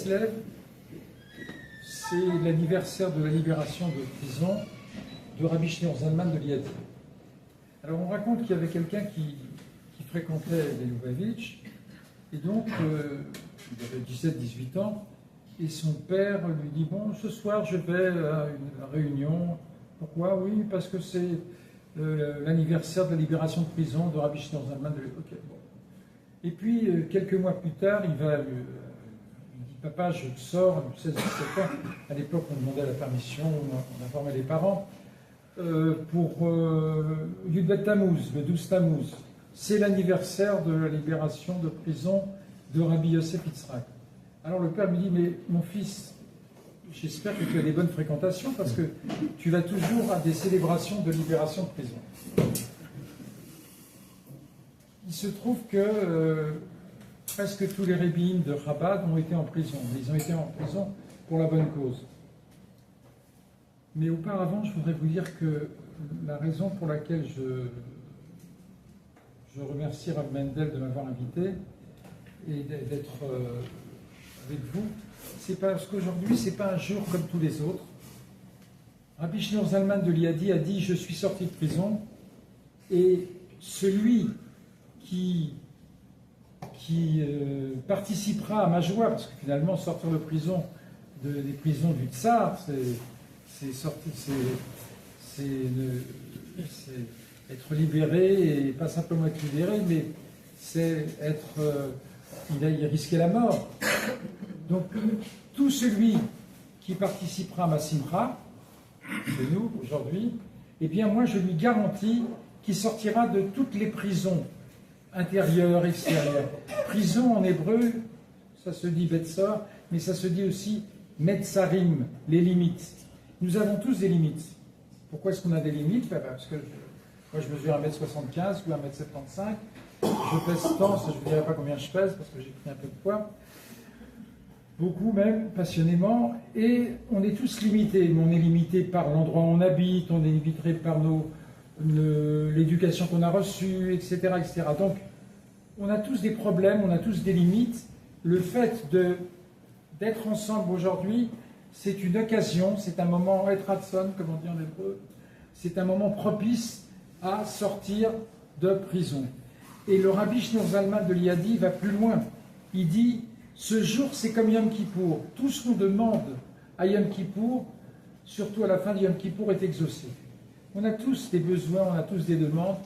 Kislev, c'est l'anniversaire de la libération de prison de Rabbi Shneur Zalman de Liadi. Alors on raconte qu'il y avait quelqu'un qui fréquentait les Lubavitch, et donc il avait 17-18 ans, et son père lui dit « Bon, ce soir je vais à une réunion. » Pourquoi? Oui, parce que c'est l'anniversaire de la libération de prison de Rabbi Shneur Zalman de Liadi. Okay, bon. Et puis, quelques mois plus tard, il dit « Papa, je sors, 16-17 ans. » À l'époque, on demandait la permission, on informait les parents. Pour Yud Tammuz, le 12 Tammuz. C'est l'anniversaire de la libération de prison de Rabbi Yosef Yitzhak. Alors le père me dit « Mais mon fils, j'espère que tu as des bonnes fréquentations parce que tu vas toujours à des célébrations de libération de prison. » Il se trouve que presque tous les rabbins de Chabad ont été en prison. Ils ont été en prison pour la bonne cause. Mais auparavant, je voudrais vous dire que la raison pour laquelle je remercie Rav Mendel de m'avoir invité et d'être avec vous, c'est parce qu'aujourd'hui, ce n'est pas un jour comme tous les autres. Rabbi Shneur Zalman de Liadi a dit « Je suis sorti de prison et celui qui participera à ma joie, parce que finalement sortir de prison, des prisons du Tsar, c'est être libéré, et pas simplement être libéré, mais c'est être... il risquait la mort. Donc tout celui qui participera à ma simcha, c'est nous aujourd'hui, eh bien moi je lui garantis qu'il sortira de toutes les prisons intérieures, extérieures. Prison en hébreu, ça se dit Betsor, mais ça se dit aussi Metzarim, les limites. Nous avons tous des limites. Pourquoi est-ce qu'on a des limites? Parce que moi je mesure 1m75 ou 1m75, je pèse tant, je ne dirai pas combien je pèse parce que j'ai pris un peu de poids, beaucoup même, passionnément, et on est tous limités. On est limité par l'endroit où on habite, on est limité par l'éducation qu'on a reçue, etc., etc. Donc on a tous des problèmes, on a tous des limites. Le fait d'être ensemble aujourd'hui, c'est une occasion, c'est un moment etratson, comme on dit en hébreu, c'est un moment propice à sortir de prison. Et le Rabbi Shneur Zalman de Liadi va plus loin. Il dit, ce jour c'est comme Yom Kippour. Tout ce qu'on demande à Yom Kippour, surtout à la fin de Yom Kippour, est exaucé. On a tous des besoins, on a tous des demandes.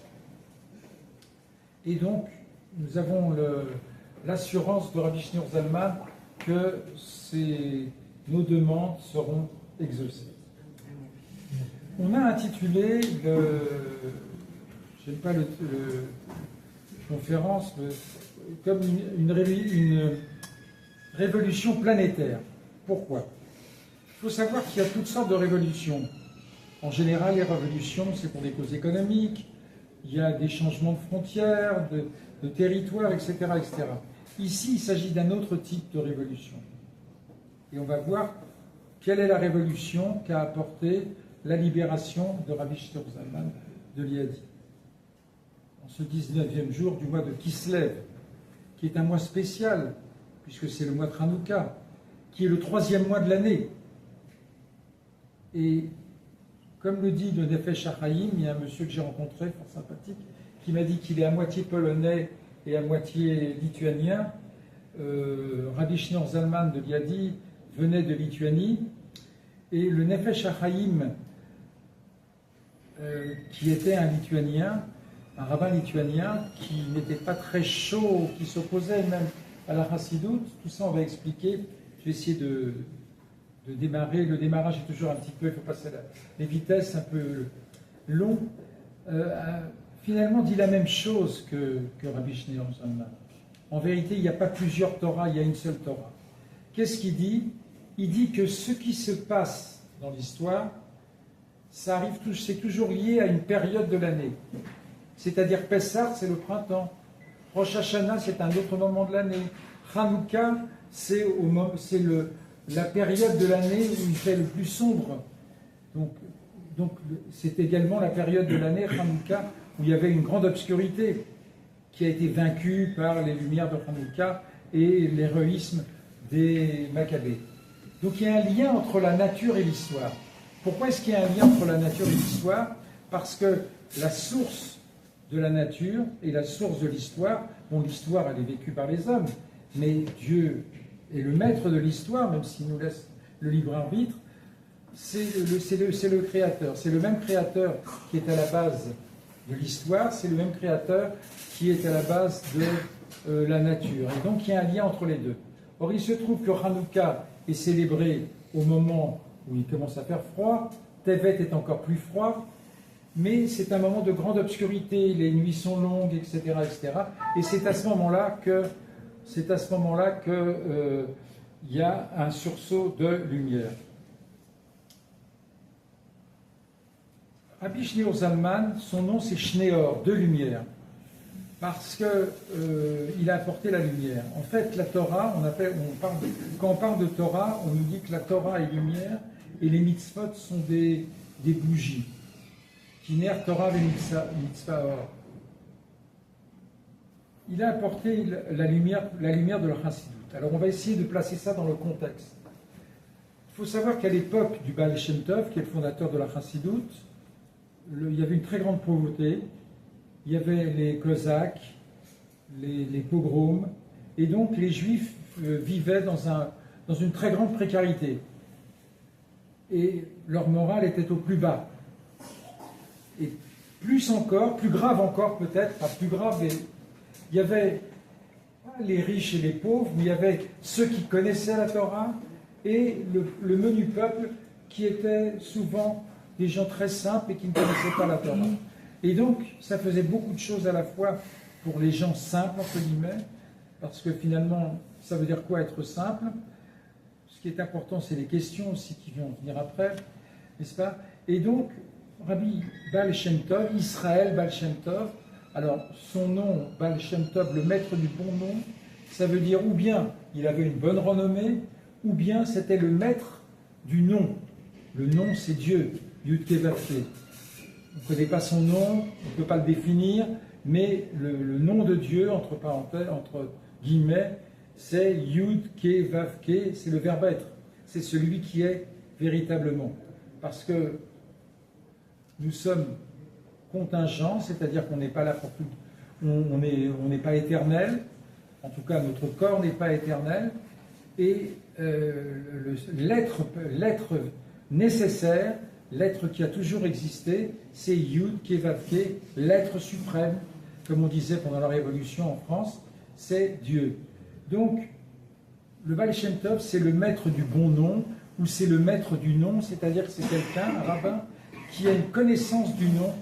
Et donc, nous avons l'assurance de Rabbi Shneur Zalman que nos demandes seront exaucées. On a intitulé je n'aime pas le conférence, comme une révolution planétaire. Pourquoi? Il faut savoir qu'il y a toutes sortes de révolutions. En général, les révolutions, c'est pour des causes économiques, il y a des changements de frontières, de territoires, etc., etc. Ici, il s'agit d'un autre type de révolution. Et on va voir quelle est la révolution qu'a apporté la libération de Rabbi Shneur Zalman de Liadi. En ce 19e jour du mois de Kislev, qui est un mois spécial, puisque c'est le mois de Hanouka, qui est le 3e mois de l'année. Et comme le dit le Nefesh HaChaim, il y a un monsieur que j'ai rencontré, fort sympathique, qui m'a dit qu'il est à moitié polonais et à moitié lituanien. Rabbi Shneur Zalman de Liadi venait de Lituanie, et le Nefesh HaChaim, qui était un lituanien, un rabbin lituanien, qui n'était pas très chaud, qui s'opposait même à la Chassidoute, tout ça on va expliquer. Je vais essayer de démarrer. Le démarrage est toujours un petit peu, il faut passer les vitesses un peu long. Finalement, dit la même chose que Rabbi Shneur Zalman. En vérité, il n'y a pas plusieurs Torahs, il y a une seule Torah. Qu'est-ce qu'il dit? Il dit que ce qui se passe dans l'histoire, ça arrive, c'est toujours lié à une période de l'année. C'est-à-dire Pessah, c'est le printemps. Rosh Hashanah, c'est un autre moment de l'année. Hanouka, c'est la période de l'année où il fait le plus sombre. Donc c'est également la période de l'année, Hanouka, où il y avait une grande obscurité qui a été vaincue par les lumières de Hanouka et l'héroïsme des Maccabées. Donc il y a un lien entre la nature et l'histoire. Pourquoi est-ce qu'il y a un lien entre la nature et l'histoire? Parce que la source de la nature et la source de l'histoire, bon, l'histoire elle est vécue par les hommes, mais Dieu est le maître de l'histoire, même s'il nous laisse le libre arbitre, c'est le créateur. C'est le même créateur qui est à la base de l'histoire, c'est le même créateur qui est à la base de la nature. Et donc il y a un lien entre les deux. Or il se trouve que Hanouka est célébré au moment où il commence à faire froid, Tevet est encore plus froid, mais c'est un moment de grande obscurité, les nuits sont longues, etc. etc. Et c'est à ce moment-là que il y a un sursaut de lumière. Rabbi Shneor Zalman, son nom c'est Shneor, de lumière, parce qu'il a apporté la lumière. En fait, la Torah, quand on parle de Torah, on nous dit que la Torah est lumière et les mitzvot sont des bougies. Kiner Torah ve mitzvah or. Il a apporté la lumière de la Chassidut. Alors on va essayer de placer ça dans le contexte. Il faut savoir qu'à l'époque du Baal Shem Tov, qui est le fondateur de la Chassidut, il y avait une très grande pauvreté, il y avait les Cosaques, les pogroms, et donc les Juifs vivaient dans une très grande précarité. Et leur morale était au plus bas. Et plus encore, plus grave encore peut-être, pas plus grave, mais il y avait les riches et les pauvres, mais il y avait ceux qui connaissaient la Torah et le menu peuple qui était souvent des gens très simples et qui ne connaissaient pas la Torah. Et donc, ça faisait beaucoup de choses à la fois pour les gens simples, entre guillemets, parce que finalement, ça veut dire quoi être simple? Ce qui est important, c'est les questions aussi qui vont venir après, n'est-ce pas? Et donc, Rabbi Baal Shem Tov, Israël Baal Shem Tov, alors son nom, Baal Shem Tov, le maître du bon nom, ça veut dire ou bien il avait une bonne renommée, ou bien c'était le maître du nom. Le nom, c'est Dieu, Yud Ke Vav Ke. On ne connaît pas son nom, on ne peut pas le définir, mais le nom de Dieu, entre parenthèses, entre guillemets, c'est Yud Ke Vav Ke, c'est le verbe être. C'est celui qui est véritablement. Parce que nous sommes contingents, c'est-à-dire qu'on n'est pas là pour tout, on n'est pas éternel, en tout cas notre corps n'est pas éternel, et l'être nécessaire, l'être qui a toujours existé, c'est Yud Ke Vav Ke, l'être suprême, comme on disait pendant la Révolution en France, c'est Dieu. Donc, le Baal Shem Tov, c'est le maître du bon nom, ou c'est le maître du nom, c'est-à-dire que c'est quelqu'un, un rabbin, qui a une connaissance du nom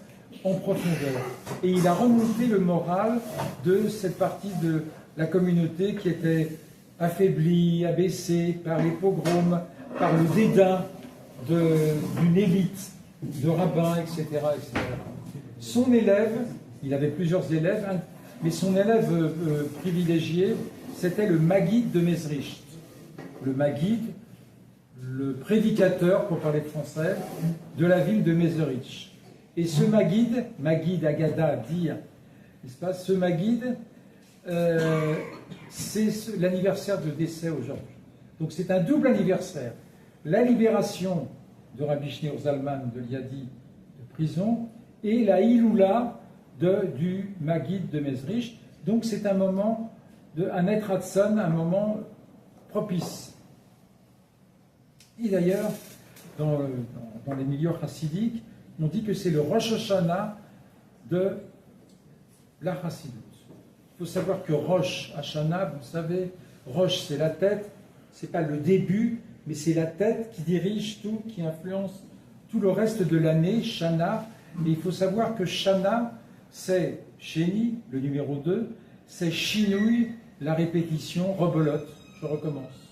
en profondeur. Et il a remonté le moral de cette partie de la communauté qui était affaiblie, abaissée par les pogroms, par le dédain d'une élite de rabbins, etc., etc. Son élève, il avait plusieurs élèves, hein, mais son élève privilégié, c'était le Maguide de Mezrich. Le Maguide, le prédicateur, pour parler français, de la ville de Mezrich. Et ce Maguide, Agada, dire, n'est-ce pas, ce Maguide, c'est l'anniversaire de décès aujourd'hui. Donc c'est un double anniversaire. La libération de Rabbi Shneor Zalman de Liadi de prison et la Iloula du Maguide de Mezrich. Donc c'est un moment, un Etratson, un moment propice. Et d'ailleurs, dans les milieux chassidiques, on dit que c'est le Rosh Hashanah de la Chassidut. Il faut savoir que Rosh Hashanah, vous savez, Rosh c'est la tête, c'est pas le début, mais c'est la tête qui dirige tout, qui influence tout le reste de l'année, Shana. Et il faut savoir que Shana, c'est Sheni, le numéro 2, c'est Shinui, la répétition, rebelote, je recommence.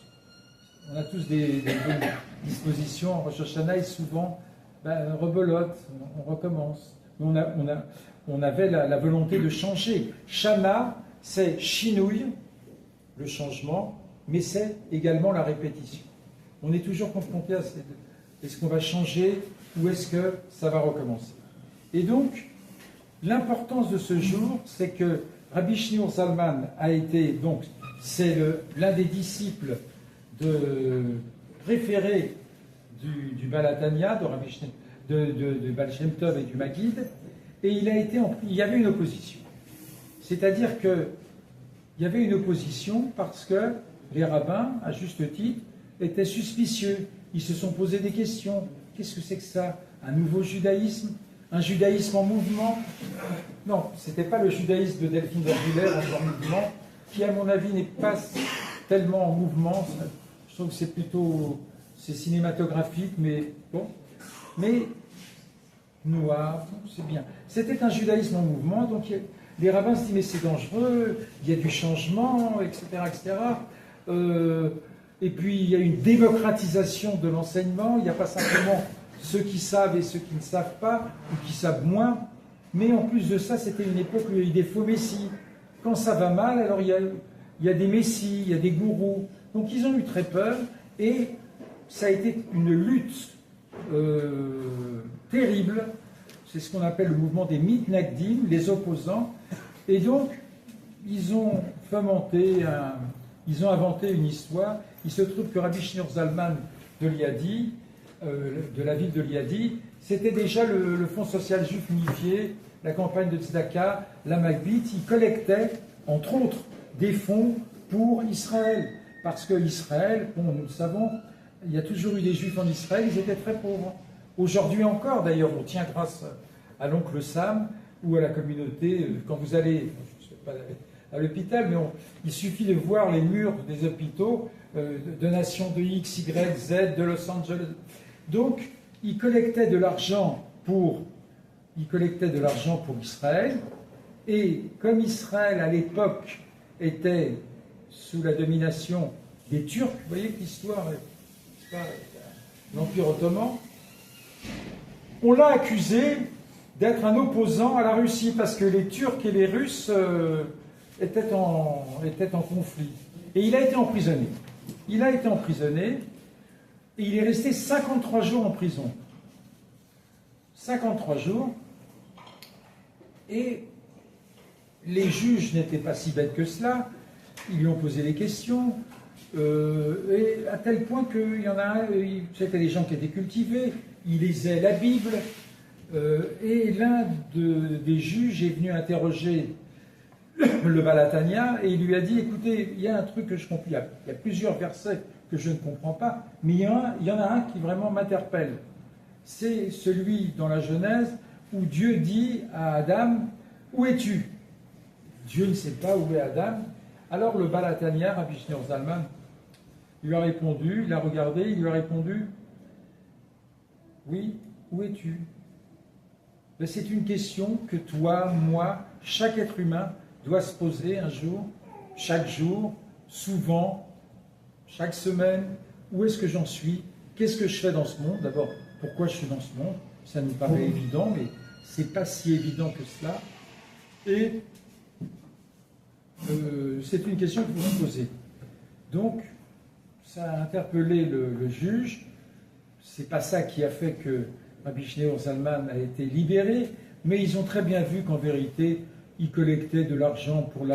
On a tous des bonnes dispositions en Rosh Hashanah et souvent, rebelote, on recommence. On avait la volonté de changer. Shana, c'est Shinui, le changement, mais c'est également la répétition. On est toujours confronté à ces deux. Est-ce qu'on va changer ou est-ce que ça va recommencer? Et donc, l'importance de ce jour, c'est que Rabbi Shneor Zalman a été, donc, c'est l'un des disciples de préféré du Baal HaTanya, de Baal Shem Tov et du Maguid, et il y avait une opposition. C'est-à-dire qu'il y avait une opposition parce que les rabbins, à juste titre, étaient suspicieux. Ils se sont posé des questions. Qu'est-ce que c'est que ça? Un nouveau judaïsme? Un judaïsme en mouvement? Non, ce n'était pas le judaïsme de Delphine d'Orvillers en mouvement, qui à mon avis n'est pas tellement en mouvement. Je trouve que c'est plutôt cinématographique, mais bon. Mais noir, c'est bien. C'était un judaïsme en mouvement, donc les rabbins se disent mais c'est dangereux, il y a du changement, etc. etc. Et puis il y a une démocratisation de l'enseignement, il n'y a pas simplement ceux qui savent et ceux qui ne savent pas, ou qui savent moins, mais en plus de ça, c'était une époque où il y a eu des faux messies. Quand ça va mal, alors il y a des messies, il y a des gourous. Donc ils ont eu très peur, et ça a été une lutte terrible. C'est ce qu'on appelle le mouvement des mitnagdim, les opposants. Et donc, ils ont inventé une histoire. Il se trouve que Rabbi Shneur Zalman de Liadi, de la ville de Liadi, c'était déjà le Fonds social juif unifié, la campagne de Tzedaka, la Magbit. Il collectait, entre autres, des fonds pour Israël. Parce que Israël, bon, nous le savons, il y a toujours eu des juifs en Israël, ils étaient très pauvres. Aujourd'hui encore, d'ailleurs, on tient grâce à l'oncle Sam ou à la communauté. Quand vous allez, je ne sais pas à l'hôpital, mais il suffit de voir les murs des hôpitaux de nations de X, Y, Z, de Los Angeles. Donc, ils collectaient de l'argent pour Israël. Et comme Israël, à l'époque, était sous la domination des Turcs, vous voyez que l'histoire, l'Empire ottoman, on l'a accusé d'être un opposant à la Russie, parce que les Turcs et les Russes étaient en conflit. Et il a été emprisonné. Il a été emprisonné, et il est resté 53 jours en prison. 53 jours. Et les juges n'étaient pas si bêtes que cela. Ils lui ont posé des questions. Et à tel point qu'il y en a un, c'était des gens qui étaient cultivés, ils lisaient la Bible, et l'un des juges est venu interroger le Baal HaTanya, et il lui a dit, écoutez, il y a un truc que je comprends, il y a plusieurs versets que je ne comprends pas, mais il y en a un qui vraiment m'interpelle. C'est celui dans la Genèse où Dieu dit à Adam, où es-tu? Dieu ne sait pas où est Adam. Alors le Baal HaTanya, Rabbi Shneur Zalman, lui a répondu, il a regardé, il lui a répondu, oui, où es-tu? C'est une question que toi, moi, chaque être humain doit se poser un jour, chaque jour, souvent, chaque semaine. Où est-ce que j'en suis? Qu'est-ce que je fais dans ce monde? D'abord, pourquoi je suis dans ce monde? Ça nous paraît évident, mais c'est pas si évident que cela. Et c'est une question que vous vous posez. Donc, ça a interpellé le juge. C'est pas ça qui a fait que Rabbi Shneur Zalman a été libéré, mais ils ont très bien vu qu'en vérité, il collectait de l'argent pour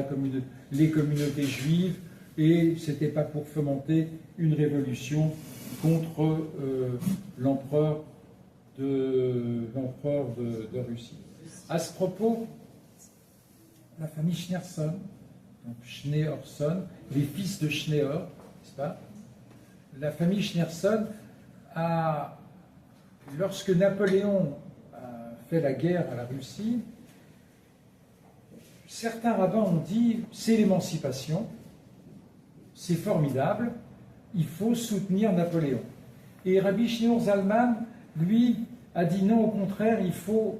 les communautés juives, et c'était pas pour fomenter une révolution contre l'empereur de Russie. À ce propos, la famille Schneerson, donc Schneerson, les fils de Schneer, n'est-ce pas? La famille Schneerson a, lorsque Napoléon a fait la guerre à la Russie, certains rabbins ont dit c'est l'émancipation, c'est formidable, il faut soutenir Napoléon. Et Rabbi Shneur Zalman, lui, a dit non, au contraire, il faut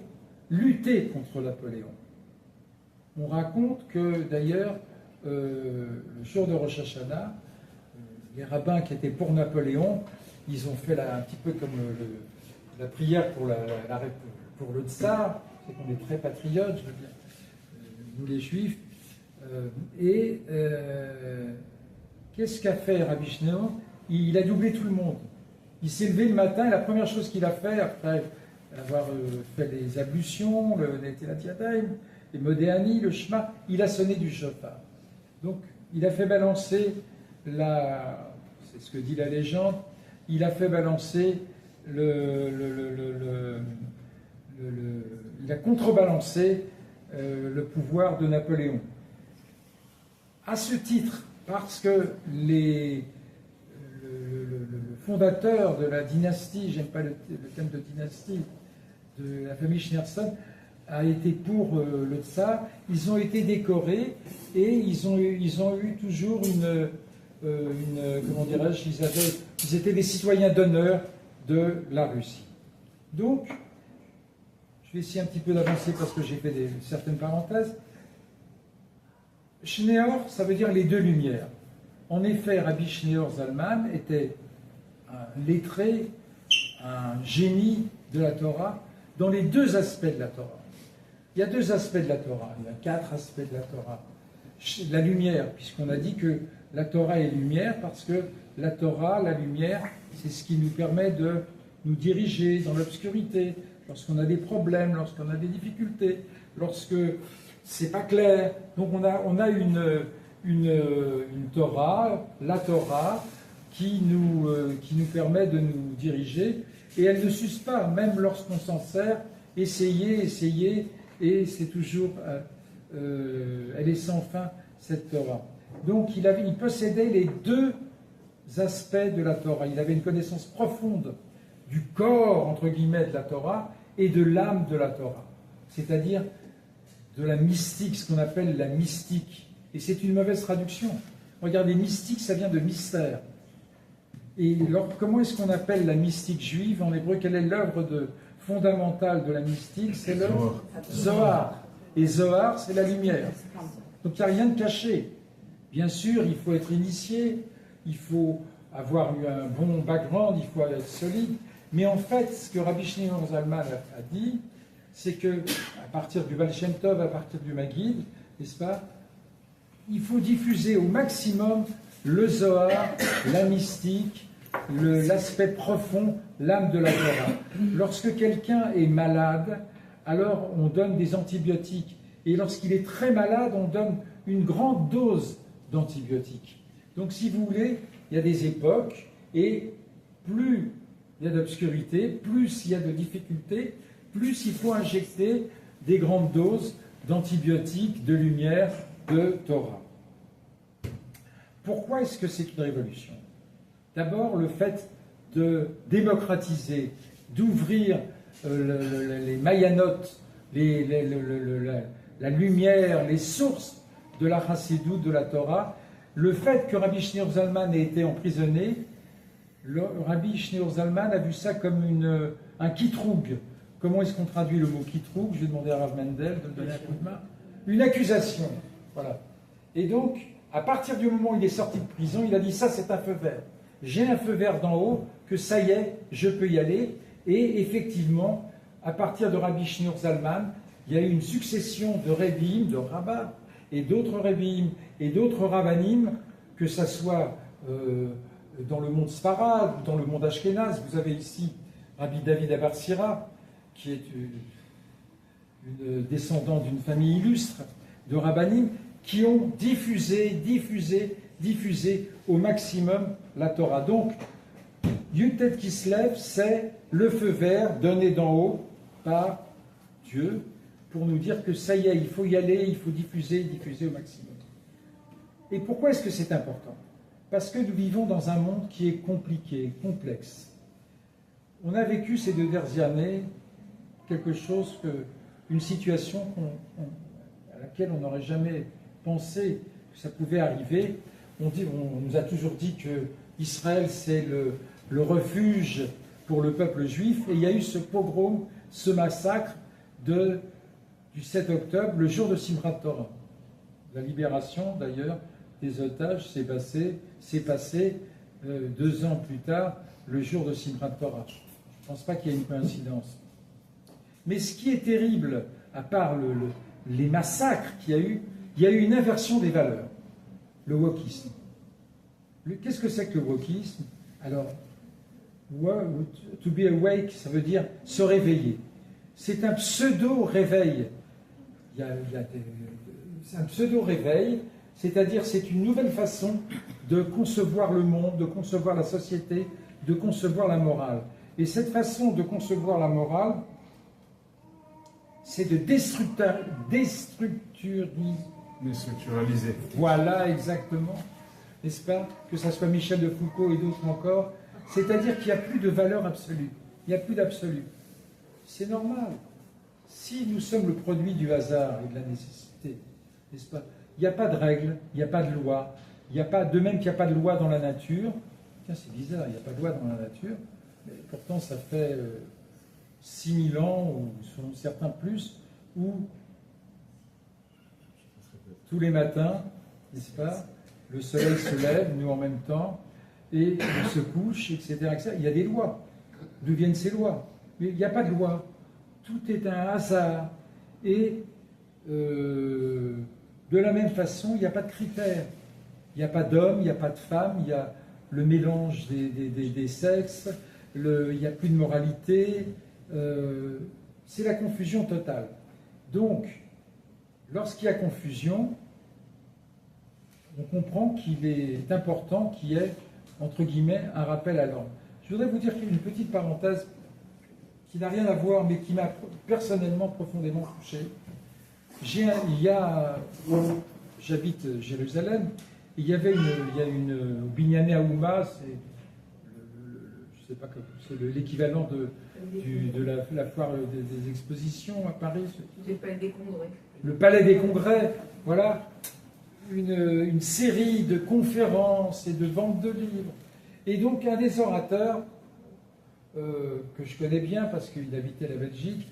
lutter contre Napoléon. On raconte que d'ailleurs, le jour de Rosh Hashanah, les rabbins qui étaient pour Napoléon, ils ont fait un petit peu comme la prière pour le tsar, c'est qu'on est très patriotes, je veux dire, nous les juifs. Qu'est-ce qu'a fait Rabbi Shneur? Il a doublé tout le monde. Il s'est levé le matin et la première chose qu'il a fait, après avoir fait les ablutions, le Netilat Yadayim, les Modéani, le Shema, il a sonné du shofar. Donc il a fait balancer c'est ce que dit la légende, il a fait balancer il a contrebalancé le pouvoir de Napoléon. À ce titre, parce que le fondateur de la dynastie, j'aime pas le thème de dynastie, de la famille Schneerson, a été pour le tsar, ils ont été décorés et ils ont eu toujours comment dirais-je, ils étaient des citoyens d'honneur de la Russie. Donc, je vais essayer un petit peu d'avancer parce que j'ai fait certaines parenthèses. Schneor, ça veut dire les deux lumières. En effet, Rabbi Schneor Zalman était un lettré, un génie de la Torah, dans les deux aspects de la Torah. Il y a deux aspects de la Torah, il y a 4 aspects de la Torah. La lumière, puisqu'on a dit que la Torah est lumière, parce que la Torah, la lumière, c'est ce qui nous permet de nous diriger dans l'obscurité, lorsqu'on a des problèmes, lorsqu'on a des difficultés, lorsque c'est pas clair. Donc on a une Torah, la Torah, qui nous permet de nous diriger, et elle ne s'use pas, même lorsqu'on s'en sert, essayer, et c'est toujours, elle est sans fin, cette Torah. Donc il possédait les deux aspects de la Torah. Il avait une connaissance profonde du corps, entre guillemets, de la Torah, et de l'âme de la Torah, c'est-à-dire de la mystique, ce qu'on appelle la mystique. Et c'est une mauvaise traduction. Regardez, mystique, ça vient de mystère. Et alors, comment est-ce qu'on appelle la mystique juive en hébreu? Quelle est l'œuvre fondamentale de la mystique? C'est le Zohar. Et Zohar, c'est la lumière. Donc il n'y a rien de caché. Bien sûr, il faut être initié, il faut avoir eu un bon background, il faut être solide. Mais en fait, ce que Rabbi Schneor Zalman a dit, c'est que à partir du Baal Shem Tov, à partir du Maggid, n'est-ce pas, il faut diffuser au maximum le Zohar, la mystique, l'aspect profond, l'âme de la Torah. Lorsque quelqu'un est malade, alors on donne des antibiotiques. Et lorsqu'il est très malade, on donne une grande dose d'antibiotiques. Donc si vous voulez, il y a des époques, et plus il y a d'obscurité, plus il y a de difficultés, plus il faut injecter des grandes doses d'antibiotiques, de lumière, de Torah. Pourquoi est-ce que c'est une révolution? D'abord, le fait de démocratiser, d'ouvrir les mayanotes, la lumière, les sources de la chassidoute, de la Torah. Le fait que Rabbi Schneor Zalman ait été emprisonné, Rabbi Schneor Zalman a vu ça comme un kitroug. Comment est-ce qu'on traduit le mot kitroug? Je vais demander à Rav Mendel de me donner un coup de main. Une accusation. Voilà. Et donc, à partir du moment où il est sorti de prison, il a dit ça, c'est un feu vert. J'ai un feu vert d'en haut, que ça y est, je peux y aller. Et effectivement, à partir de Rabbi Schneor Zalman, il y a eu une succession de rabbim, de rabbins, et d'autres rabbim, et d'autres rabbanim, que ça soit dans le monde Sfarad ou dans le monde Ashkénaz. Vous avez ici Rabbi David Abarsira, qui est une descendante d'une famille illustre de rabbanim, qui ont diffusé au maximum la Torah. Donc, Yud Tet Kislev, c'est le feu vert donné d'en haut par Dieu pour nous dire que ça y est, il faut y aller, il faut diffuser au maximum. Et pourquoi est-ce que c'est important? Parce que nous vivons dans un monde qui est compliqué, complexe. On a vécu ces 2 dernières années quelque chose, une situation à laquelle on n'aurait jamais pensé que ça pouvait arriver. On nous a toujours dit que Israël, c'est le refuge pour le peuple juif, et il y a eu ce pogrom, ce massacre du 7 octobre, le jour de Simchat Torah. La libération, d'ailleurs, des otages s'est passé 2 ans plus tard, le jour de Simchat Torah. Je ne pense pas qu'il y ait une coïncidence. Mais ce qui est terrible, à part les massacres qu'il y a eu, il y a eu une inversion des valeurs. Le wokisme. Qu'est-ce que c'est que le wokisme? Alors, to be awake, ça veut dire se réveiller. C'est un pseudo-réveil. C'est un pseudo-réveil C'est-à-dire, c'est une nouvelle façon de concevoir le monde, de concevoir la société, de concevoir la morale. Et cette façon de concevoir la morale, c'est de déstructuraliser. Voilà, exactement. N'est-ce pas? Que ce soit Michel de Foucault et d'autres encore. C'est-à-dire qu'il n'y a plus de valeur absolue. Il n'y a plus d'absolu. C'est normal. Si nous sommes le produit du hasard et de la nécessité, n'est-ce pas? Il n'y a pas de règles, il n'y a pas de loi. Il n'y a pas, de même qu'il n'y a pas de loi dans la nature. Tiens, c'est bizarre, il n'y a pas de loi dans la nature. Mais pourtant, ça fait 6000 ans, ou selon certains plus, où tous les matins, n'est-ce pas, le soleil se lève, nous en même temps, et on se couche, etc., etc. Il y a des lois. D'où viennent ces lois? Mais il n'y a pas de loi. Tout est un hasard. Et de la même façon, il n'y a pas de critères. Il n'y a pas d'homme, il n'y a pas de femme, il y a le mélange des sexes, il n'y a plus de moralité. C'est la confusion totale. Donc, lorsqu'il y a confusion, on comprend qu'il est important qu'il y ait, entre guillemets, un rappel à l'ordre. Je voudrais vous dire une petite parenthèse qui n'a rien à voir, mais qui m'a personnellement profondément touché. J'habite Jérusalem, il y avait au Binyané Aouma, je sais pas, c'est l'équivalent de la foire des expositions à Paris. Le Palais des Congrès. Le Palais des Congrès, voilà. Une série de conférences et de ventes de livres. Et donc un des orateurs, que je connais bien parce qu'il habitait la Belgique,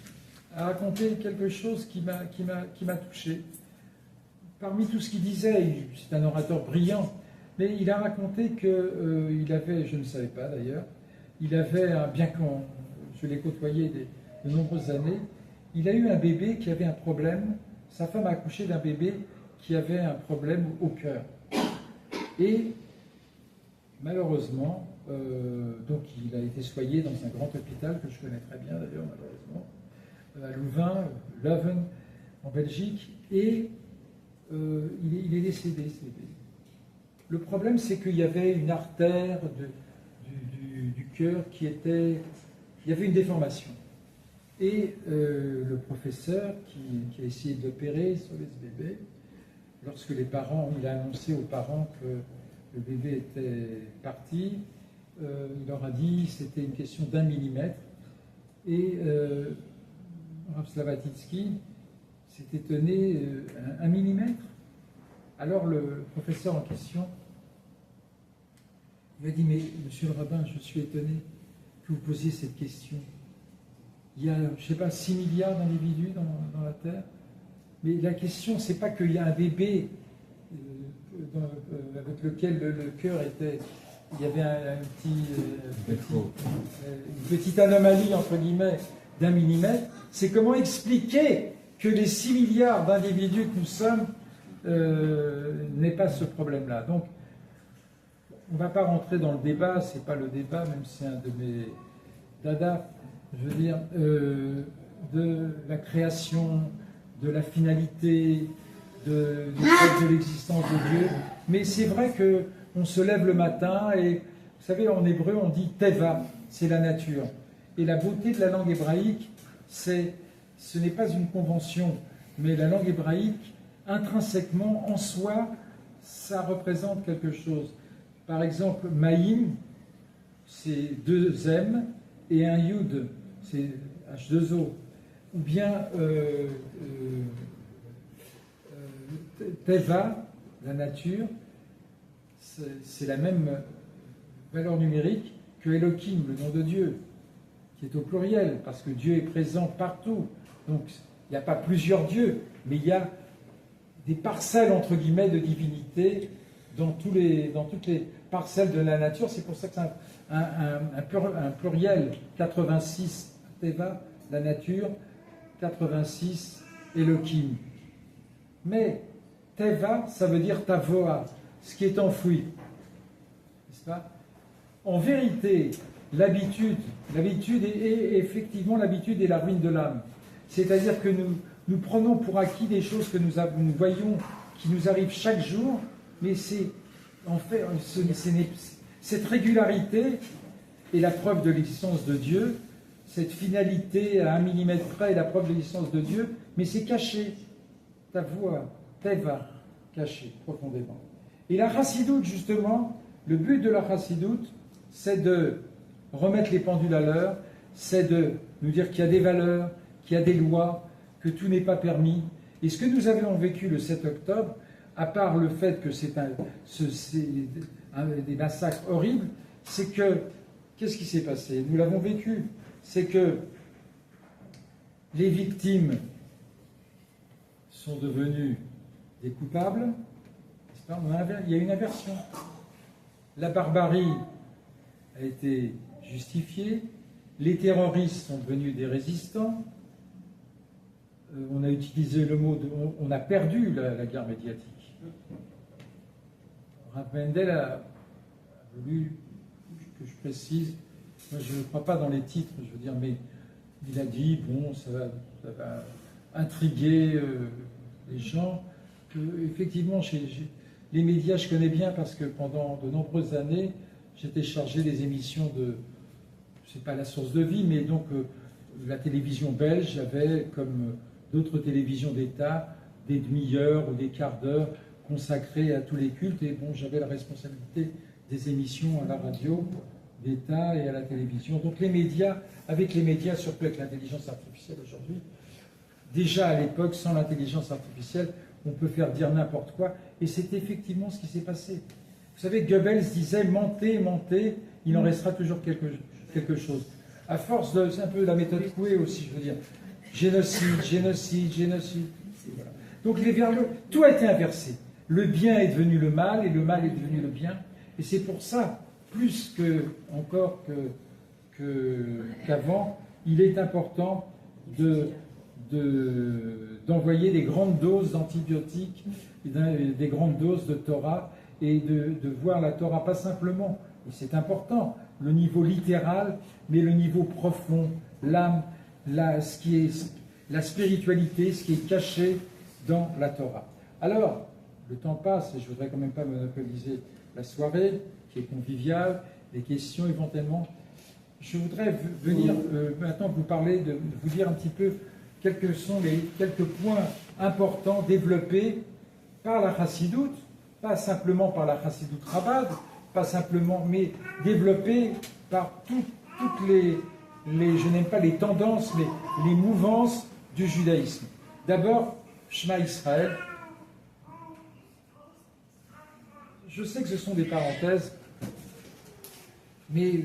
a raconté quelque chose qui m'a touché. Parmi tout ce qu'il disait, c'est un orateur brillant, mais il a raconté qu'il avait, je ne savais pas d'ailleurs, il avait, bien que je l'ai côtoyé de nombreuses années, il a eu un bébé qui avait un problème, sa femme a accouché d'un bébé qui avait un problème au cœur. Et malheureusement, donc il a été soigné dans un grand hôpital que je connais très bien d'ailleurs, malheureusement, à Louvain, Leuven, en Belgique, et il est décédé, ce bébé. Le problème, c'est qu'il y avait une artère du cœur qui était... Il y avait une déformation. Et le professeur qui a essayé d'opérer sur ce bébé, lorsque il a annoncé aux parents que le bébé était parti, il leur a dit que c'était une question d'1 millimètre. Et Rav Slavatitsky s'est étonné, 1 millimètre. Alors le professeur en question il a dit, mais monsieur le rabbin, je suis étonné que vous posiez cette question. Il y a, je ne sais pas, 6 milliards d'individus dans la Terre. Mais la question, c'est pas qu'il y a un bébé avec lequel le cœur était... Il y avait une petite anomalie, entre guillemets, d'1 millimètre. C'est comment expliquer que les 6 milliards d'individus que nous sommes n'aient pas ce problème-là. Donc, on ne va pas rentrer dans le débat, c'est pas le débat, même si c'est un de mes dadas, je veux dire, de la création, de la finalité, de l'existence de Dieu. Mais c'est vrai qu'on se lève le matin et, vous savez, en hébreu, on dit Teva, c'est la nature. Et la beauté de la langue hébraïque, ce n'est pas une convention, mais la langue hébraïque, intrinsèquement, en soi, ça représente quelque chose. Par exemple, Maïm, c'est 2 M et un Yud, c'est H2O. Ou bien Teva, la nature, c'est la même valeur numérique que Elohim, le nom de Dieu, qui est au pluriel, parce que Dieu est présent partout. Donc, il n'y a pas plusieurs dieux, mais il y a des parcelles, entre guillemets, de divinité dans toutes les parcelles de la nature. C'est pour ça que c'est un pluriel. 86 Teva, la nature, 86 Elohim. Mais Teva, ça veut dire Tavoa, ce qui est enfoui. N'est-ce pas? En vérité, l'habitude est effectivement l'habitude est la ruine de l'âme. C'est-à-dire que nous prenons pour acquis des choses que nous voyons qui nous arrive chaque jour, mais c'est en fait, cette régularité est la preuve de l'existence de Dieu, cette finalité à 1 millimètre près est la preuve de l'existence de Dieu, mais c'est caché. Ta voix, teva, caché profondément. Et la chassidoute, justement, le but de la chassidoute, c'est de remettre les pendules à l'heure, c'est de nous dire qu'il y a des valeurs, qu'il y a des lois, que tout n'est pas permis. Et ce que nous avions vécu le 7 octobre, à part le fait que c'est des massacres horribles, c'est que, qu'est-ce qui s'est passé? Nous l'avons vécu. C'est que les victimes sont devenues des coupables. Il y a une inversion. La barbarie a été justifiée. Les terroristes sont devenus des résistants. On a utilisé le mot on a perdu la guerre médiatique. Rav Mendel a voulu que je précise, moi je ne crois pas dans les titres, je veux dire, mais il a dit, bon, ça va intriguer les gens, que effectivement, les médias, je connais bien parce que pendant de nombreuses années, j'étais chargé des émissions de, c'est pas la source de vie, mais donc la télévision belge avait, comme d'autres télévisions d'État, des demi-heures ou des quarts d'heure consacrés à tous les cultes. Et bon, j'avais la responsabilité des émissions à la radio d'État et à la télévision. Donc les médias, avec les médias, surtout avec l'intelligence artificielle aujourd'hui, déjà à l'époque, sans l'intelligence artificielle, on peut faire dire n'importe quoi. Et c'est effectivement ce qui s'est passé. Vous savez, Goebbels disait « mentez, mentez, il en restera toujours quelque chose ». À force de... C'est un peu la méthode Coué aussi, je veux dire. Génocide, génocide, génocide. Voilà. Donc tout a été inversé. Le bien est devenu le mal et le mal est devenu le bien. Et c'est pour ça, plus encore qu'avant, il est important d'envoyer des grandes doses d'antibiotiques, des grandes doses de Torah, et de voir la Torah pas simplement, et c'est important, le niveau littéral, mais le niveau profond, l'âme, la spiritualité, ce qui est caché dans la Torah. Alors, le temps passe, et je ne voudrais quand même pas monopoliser la soirée, qui est conviviale, les questions éventuellement. Je voudrais venir maintenant vous parler, vous dire un petit peu quels sont les quelques points importants développés par la chassidoute, pas simplement par la chassidoute Chabad, pas simplement, mais développés par toutes les je n'aime pas les tendances, mais les mouvances du judaïsme. D'abord, Shema Israël. Je sais que ce sont des parenthèses, mais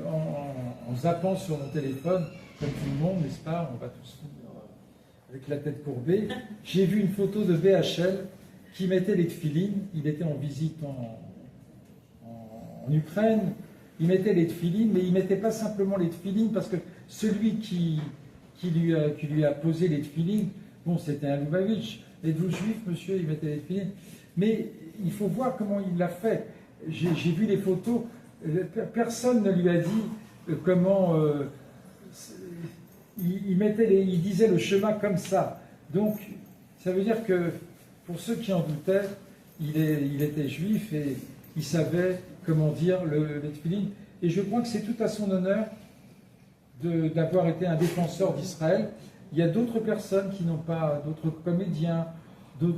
en zappant sur mon téléphone, comme tout le monde, n'est-ce pas, on va tous avec la tête courbée, j'ai vu une photo de BHL qui mettait les tefilines. Il était en visite en Ukraine, il mettait les tefilines, mais il ne mettait pas simplement les tefilines, parce que celui qui lui a posé les tefilines, bon, c'était un Lubavitch. Êtes-vous juif, monsieur? Il mettait les tefilines. Mais il faut voir comment il l'a fait. J'ai vu les photos, personne ne lui a dit comment... il disait le chemin comme ça. Donc, ça veut dire que, pour ceux qui en doutaient, il était juif et il savait comment dire les tefilines. Et je crois que c'est tout à son honneur d'avoir été un défenseur d'Israël. Il y a d'autres personnes qui n'ont pas, d'autres comédiens,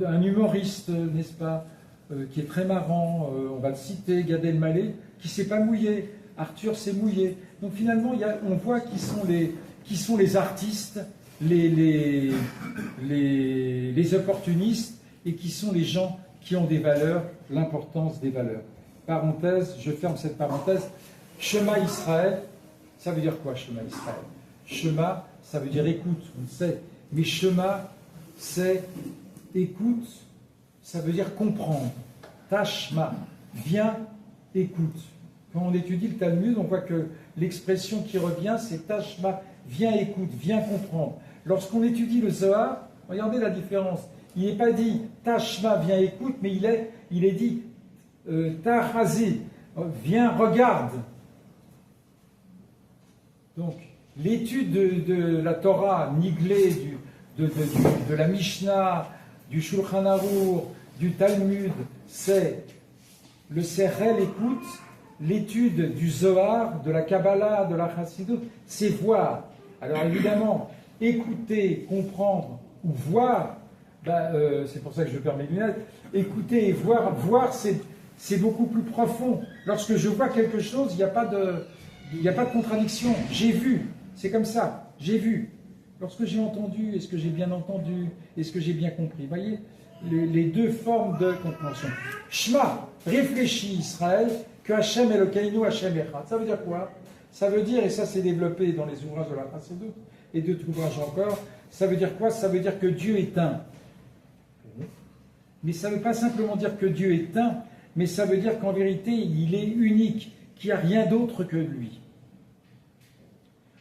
un humoriste, n'est-ce pas, qui est très marrant, on va le citer, Gad Elmaleh, qui ne s'est pas mouillé. Arthur s'est mouillé. Donc finalement, on voit qui sont les artistes, les opportunistes, et qui sont les gens qui ont des valeurs, l'importance des valeurs. Parenthèse, je ferme cette parenthèse. Shema Israël, ça veut dire quoi, Shema Israël? Shema, ça veut dire écoute, on le sait. Mais Shema, c'est écoute, ça veut dire comprendre. Tashma, viens, écoute. Quand on étudie le Talmud, on voit que l'expression qui revient, c'est Tashma, viens, écoute, viens comprendre. Lorsqu'on étudie le Zohar, regardez la différence. Il n'est pas dit Tashma, viens, écoute, mais il est dit Tachazi, viens, regarde. Donc, l'étude de la Torah niglée, de la Mishnah, du Shulchan Arour, du Talmud, c'est le Sechel écoute, l'étude du Zohar, de la Kabbalah, de la Chassidut, c'est voir. Alors évidemment, écouter, comprendre ou voir, c'est pour ça que je perds mes lunettes, écouter et voir c'est beaucoup plus profond. Lorsque je vois quelque chose, il n'y a pas de contradiction. J'ai vu, c'est comme ça, j'ai vu. Lorsque j'ai entendu, est-ce que j'ai bien entendu, est-ce que j'ai bien compris? Vous voyez, les deux formes de compréhension. Shema, réfléchis Israël, que Hachem Elokeinu Hachem Echad. Ça veut dire quoi? Ça veut dire, et ça c'est développé dans les ouvrages de la Chassidut et d'autres ouvrages encore, ça veut dire quoi? Ça veut dire que Dieu est un. Mais ça ne veut pas simplement dire que Dieu est un, mais ça veut dire qu'en vérité, il est unique, qu'il n'y a rien d'autre que lui.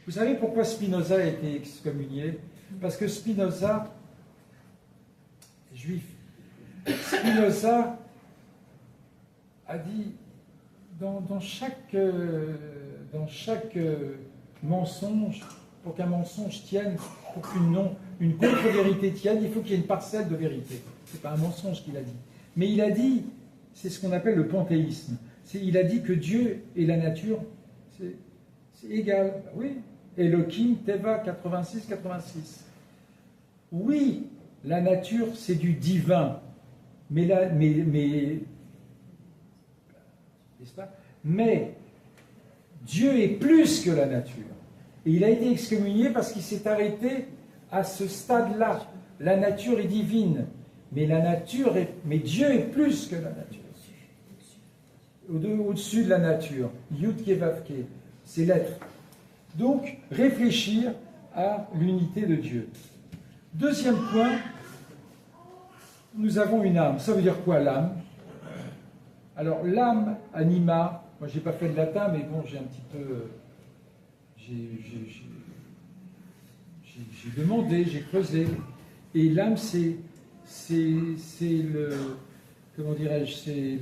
Vous savez pourquoi Spinoza a été excommunié? Parce que Spinoza, juif, Spinoza a dit dans chaque mensonge, pour qu'un mensonge tienne, pour qu'une contre-vérité tienne, il faut qu'il y ait une parcelle de vérité. Ce n'est pas un mensonge qu'il a dit. Mais il a dit, c'est ce qu'on appelle le panthéisme. Il a dit que Dieu et la nature, c'est égal. Oui, Elohim, Teva, 86-86. Oui, la nature, c'est du divin. N'est-ce pas? Mais Dieu est plus que la nature. Et il a été excommunié parce qu'il s'est arrêté à ce stade-là. La nature est divine, mais Dieu est plus que la nature. Au-dessus de la nature. Yud Kevavke, c'est l'être. Donc, réfléchir à l'unité de Dieu. Deuxième point, nous avons une âme. Ça veut dire quoi l'âme? Alors, l'âme, anima, moi j'ai pas fait de latin, mais bon, j'ai un petit peu. J'ai demandé, j'ai creusé. Et l'âme, c'est le. Comment dirais-je?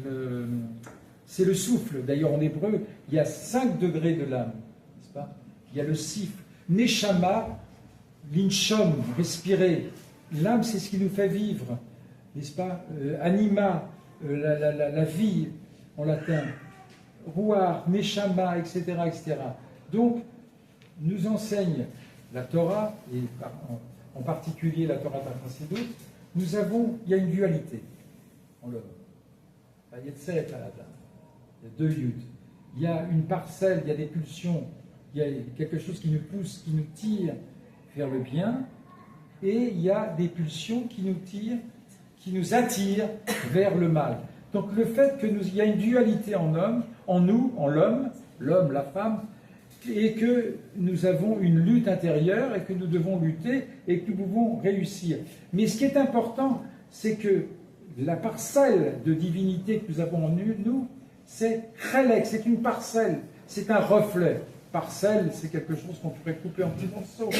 C'est le souffle. D'ailleurs, en hébreu, il y a 5 degrés de l'âme. N'est-ce pas? Il y a le sifle. Neshama, l'inchom, respirer. L'âme, c'est ce qui nous fait vivre. N'est-ce pas? Anima, la vie en latin. Ruach, Neshama, etc., etc. Donc, nous enseigne la Torah, et en particulier la Torah d'Achassidut, il y a une dualité en l'homme. Il y a Tset à la dame. Il y a 2 Yud. Il y a une parcelle, il y a des pulsions, il y a quelque chose qui nous pousse, qui nous tire vers le bien, et il y a des pulsions qui nous tirent, qui nous attirent vers le mal. Donc le fait qu'il y a une dualité en nous, en l'homme, la femme, et que nous avons une lutte intérieure, et que nous devons lutter, et que nous pouvons réussir. Mais ce qui est important, c'est que la parcelle de divinité que nous avons en nous, c'est chelek, c'est une parcelle, c'est un reflet. Parcelle, c'est quelque chose qu'on pourrait couper en petits morceaux.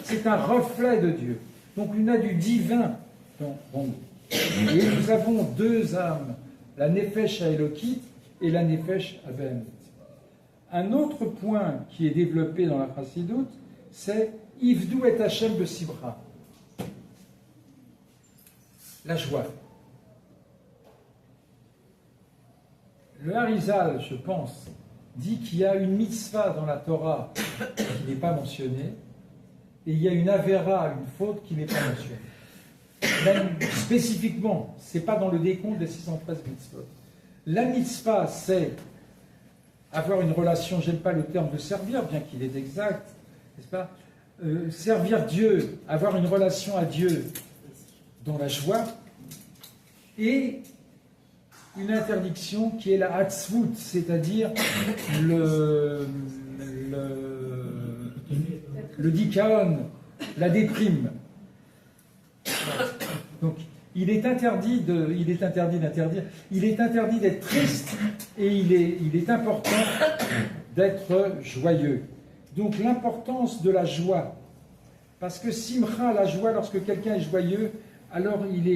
C'est un reflet de Dieu. Donc il y a du divin dans nous. Et nous avons 2 âmes, la Nefesh Haelokit et la Nefesh Habehemet. Un autre point qui est développé dans la Chassidut, c'est Ivdu et Hashem Besibra. La joie. Le Harizal, je pense, dit qu'il y a une mitzvah dans la Torah qui n'est pas mentionnée, et il y a une avera, une faute qui n'est pas mentionnée. Même spécifiquement, ce n'est pas dans le décompte des 613 mitzvot. La mitzvah, c'est avoir une relation, j'aime pas le terme de servir, bien qu'il est exact, n'est-ce pas? Servir Dieu, avoir une relation à Dieu dans la joie, et une interdiction qui est la hatzvut, c'est-à-dire le dikaon, la déprime. Donc, il est interdit d'être triste, et il est important d'être joyeux. Donc l'importance de la joie, parce que simcha, la joie, lorsque quelqu'un est joyeux, alors il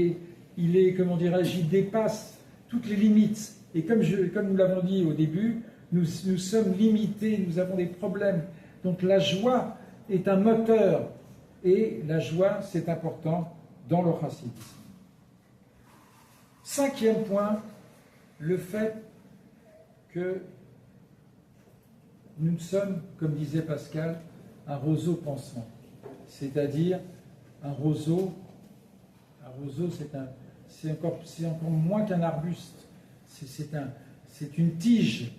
est comment dirais-je, il dépasse toutes les limites. Et comme nous l'avons dit au début, nous sommes limités, nous avons des problèmes. Donc la joie, est un moteur. Et la joie, c'est important dans le chassidisme. 5e point, le fait que nous sommes, comme disait Pascal, un roseau pensant. C'est-à-dire un roseau c'est encore moins qu'un arbuste. C'est une tige.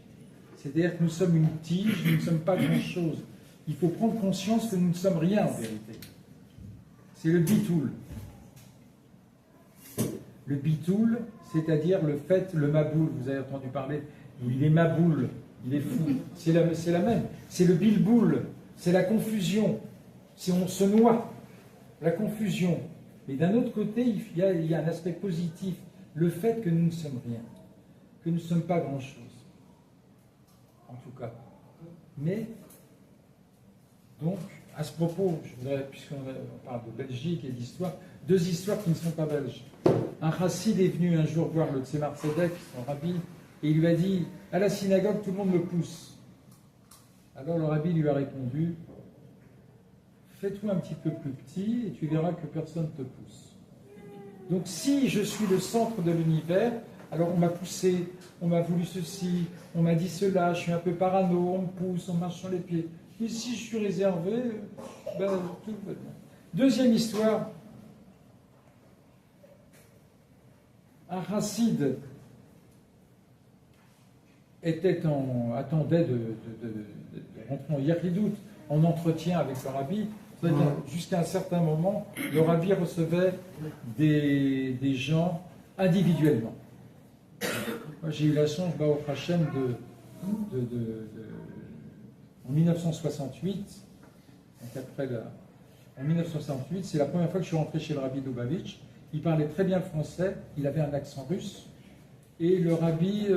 C'est-à-dire que nous sommes une tige, nous ne sommes pas grand-chose. Il faut prendre conscience que nous ne sommes rien en vérité. C'est le bitoul. Le bitoul, c'est-à-dire le fait, le maboul, vous avez entendu parler, il est maboul, il est fou. C'est la même. C'est le bilboul, c'est la confusion. Si on se noie, la confusion. Mais d'un autre côté, il y a un aspect positif, le fait que nous ne sommes rien, que nous ne sommes pas grand-chose. En tout cas. Mais, donc, à ce propos, je voudrais, puisqu'on parle de Belgique et d'histoire, 2 histoires qui ne sont pas belges. Un chassid est venu un jour voir le Tzemar Tzedek, son rabbi, et il lui a dit, à la synagogue, tout le monde me pousse. Alors le rabbi lui a répondu, fais-toi un petit peu plus petit et tu verras que personne ne te pousse. Donc si je suis le centre de l'univers, alors on m'a poussé, on m'a voulu ceci, on m'a dit cela, je suis un peu parano, on me pousse, on marche sur les pieds. Mais si je suis réservé, ben, tout va bien. 2e histoire, un chassid attendait de rentrer en Yeridout, en entretien avec le rabbi. Jusqu'à un certain moment, le rabbi recevait des gens individuellement. Moi, j'ai eu la chance, au Hachem, en 1968, donc en 1968, c'est la première fois que je suis rentré chez le rabbi Lubavitch. Il parlait très bien le français, il avait un accent russe, et le rabbi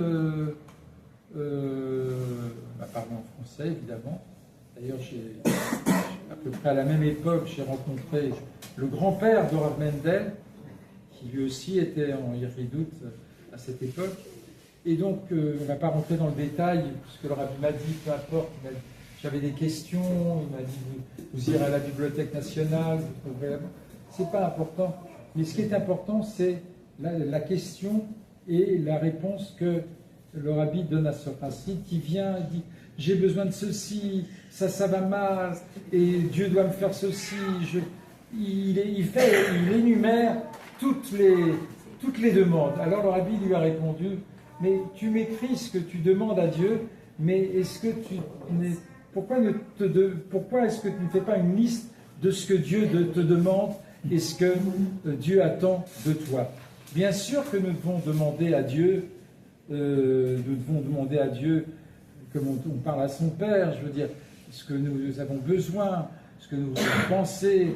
parlait en français, évidemment. D'ailleurs, à peu près à la même époque, j'ai rencontré le grand-père de Rav Mendel, qui lui aussi était en Yeridout à cette époque. Et donc, on ne va pas rentrer dans le détail, puisque le rabbi m'a dit, peu importe, j'avais des questions, il m'a dit, vous irez à la Bibliothèque nationale, vous trouverez... C'est pas important. Mais ce qui est important, c'est la question et la réponse que le rabbi donne à ce chassid qui vient et dit « J'ai besoin de ceci, ça va mal, et Dieu doit me faire ceci. » Il énumère toutes les demandes. Alors le rabbi lui a répondu « Mais tu m'écris ce que tu demandes à Dieu, mais est-ce que pourquoi est-ce que tu ne fais pas une liste de ce que Dieu te demande et ce que Dieu attend de toi ?» Bien sûr que nous devons demander à Dieu, comme on parle à son Père, je veux dire, ce que nous avons besoin, ce que nous pensons,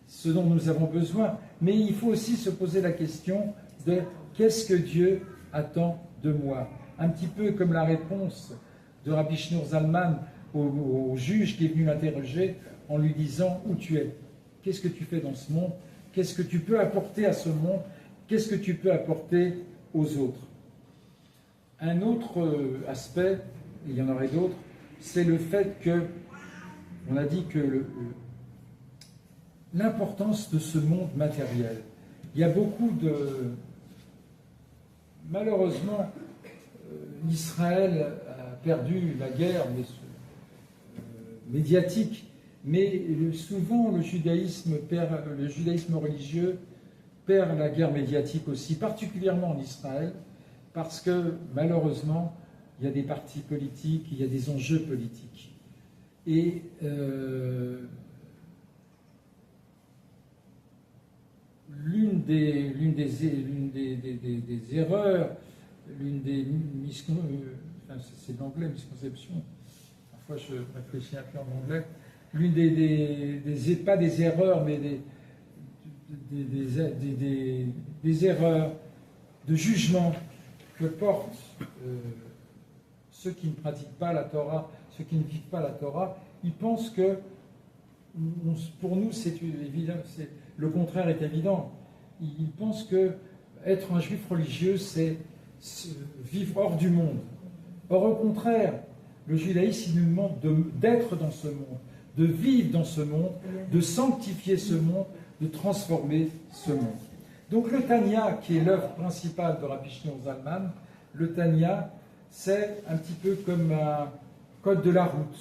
ce dont nous avons besoin. Mais il faut aussi se poser la question de qu'est-ce que Dieu attend de moi. Un petit peu comme la réponse de Rabbi Shneur Zalman au juge qui est venu l'interroger en lui disant où tu es, qu'est-ce que tu fais dans ce monde, qu'est-ce que tu peux apporter à ce monde, qu'est-ce que tu peux apporter aux autres. Un autre aspect, il y en aurait d'autres, c'est le fait que, on a dit que l'importance de ce monde matériel. Il y a beaucoup de... Malheureusement, Israël a perdu la guerre médiatique, mais souvent le judaïsme religieux perd la guerre médiatique aussi, particulièrement en Israël, parce que malheureusement, il y a des partis politiques, il y a des enjeux politiques. Et l'une des erreurs, c'est de l'anglais, misconception, parfois je réfléchis un peu en anglais, pas des erreurs, mais des erreurs de jugement que portent ceux qui ne pratiquent pas la Torah, ceux qui ne vivent pas la Torah. Ils pensent que pour nous c'est évident, le contraire est évident. Ils pensent que être un juif religieux, c'est vivre hors du monde. Or au contraire, Le judaïsme, il nous demande d'être dans ce monde, de vivre dans ce monde, de sanctifier ce monde, de transformer ce monde. Donc le Tanya, qui est l'œuvre principale de Rabbi Shneur Zalman, le Tanya, c'est un petit peu comme un code de la route,